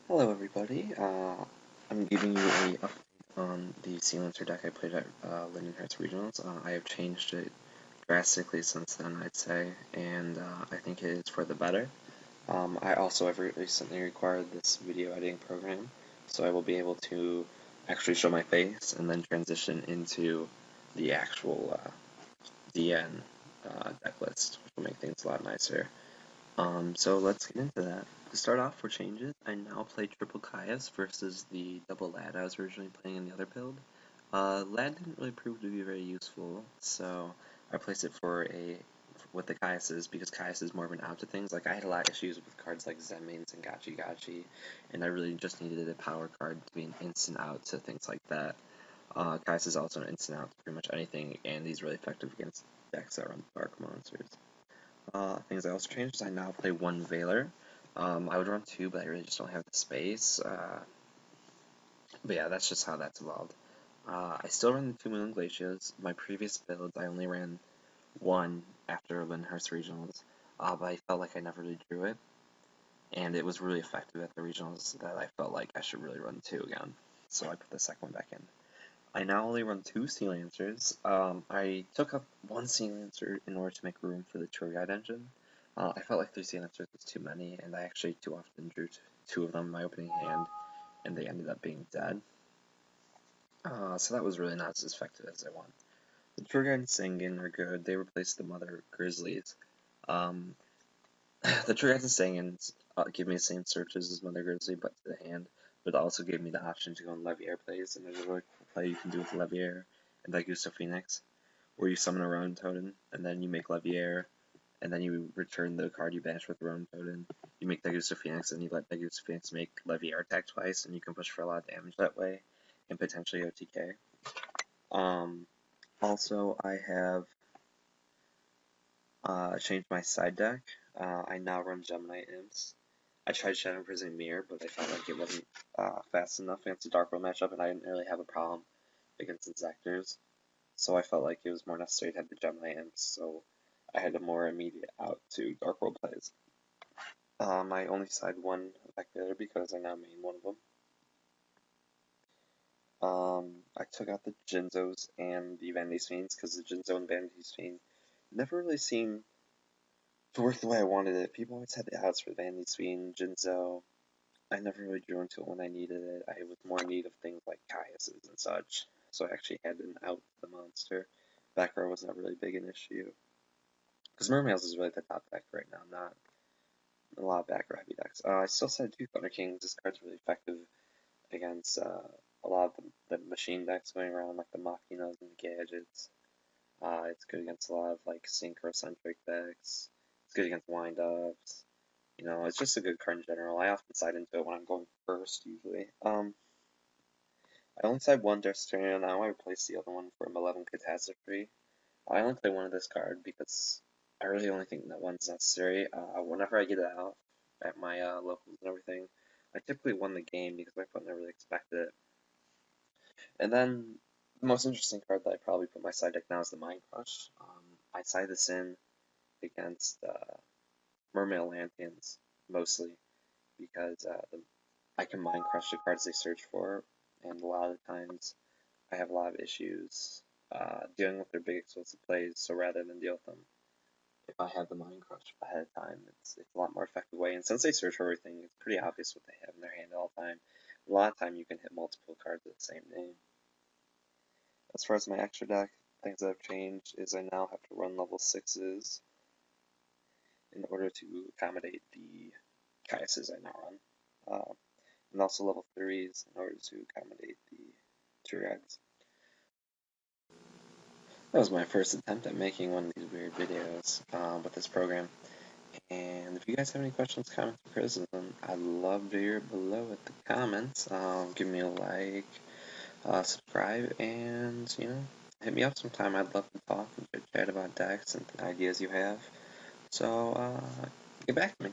Hello everybody, I'm giving you a update on the Sea Lancer deck I played at Lindenhurst Regionals. I have changed it drastically since then, I'd say, and I think it is for the better. I also have recently acquired this video editing program, so I will be able to actually show my face and then transition into the actual DN deck list, which will make things a lot nicer. So let's get into that. To start off for changes, I now play triple Caius versus the double Lad I was originally playing in the other build. Lad didn't really prove to be very useful, so I placed it with the Caiuses because Caius is more of an out to things. Like I had a lot of issues with cards like Zenmaines and Gachi Gachi, and I really just needed a power card to be an instant out to things like that. Caius is also an instant out to pretty much anything, and he's really effective against decks that run dark monsters. Things I also changed is I now play one Veiler. I would run two, but I really just don't have the space. But yeah, that's just how that's evolved. I still run the 2 Moon Glaciers. My previous builds, I only ran one after Lindenhurst Regionals, but I felt like I never really drew it, and it was really effective at the Regionals that I felt like I should really run two again. So I put the second one back in. I now only run 2 Sea Lancers. I took up 1 Sea Lancer in order to make room for the tour guide engine. I felt like 3 Sea Lancers was too many, and I actually too often drew 2 of them in my opening hand, and they ended up being dead. So that was really not as effective as I want. The tour guide and Sangan are good. They replaced the Mother Grizzlies. Um, the tour guides and Sangans give me the same searches as Mother Grizzly, but to the hand, but also gave me the option to go in Leviair plays, and there's a really cool play you can do with Leviair and Daigusto Phoenix, where you summon a Ronin Totem, and then you make Leviair, and then you return the card you banished with Ronin Totem. You make Daigusto Phoenix, and you let Daigusto Phoenix make Leviair attack twice, and you can push for a lot of damage that way, and potentially OTK. Also, I have changed my side deck. I now run Gemini Imps. I tried Shadow Prison Mirror, but I felt like it wasn't fast enough against the Dark World matchup, and I didn't really have a problem against Inzectors. So I felt like it was more necessary to have the Gemini Imps, so I had a more immediate out to Dark World plays. I only side one Vector because I now main one of them. I took out the Jinzos and the Vanity's Fiends because the Jinzo and Vanity's Fiend never really seemed to work the way I wanted it. People always had the outs for Vanity's Fiend, Jinzo. I never really drew into it when I needed it. I was more in need of things like Caiuses and such, so I actually had an out the monster. Back row was not really big an issue. Because Mermails is really the top deck right now, not a lot of back row heavy decks. I still said 2 Thunder Kings. This card's really effective against a lot of the machine decks going around, like the Machinas and the Gadgets. It's good against a lot of like synchrocentric decks. It's good against wind-ups. You know, it's just a good card in general. I often side into it when I'm going first, usually. I only side one Destiny now. I replaced the other one for Malevolent Catastrophe. I only play one of this card because I really only think that one's necessary. Whenever I get it out at my locals and everything, I typically won the game because my opponent never really expected it. And then the most interesting card that I probably put in my side deck now is the Mind Crush. I side this in against Mermail Lantheans mostly because I can Mind Crush the cards they search for, and a lot of times I have a lot of issues dealing with their big explosive plays, so rather than deal with them, if I have the Mind Crush ahead of time, it's a lot more effective way. And since they search for everything, it's pretty obvious what they have in their hand all the time. A lot of time you can hit multiple cards with the same name. As far as my extra deck, things that have changed is I now have to run level 6s in order to accommodate the Caiuses I now run. And also level 3s in order to accommodate the tour guides. That was my first attempt at making one of these weird videos with this program. And if you guys have any questions, comments, or criticism, I'd love to hear it below in the comments. Give me a like, subscribe, and, you know, hit me up sometime. I'd love to talk and chat about decks and ideas you have. So, get back to me.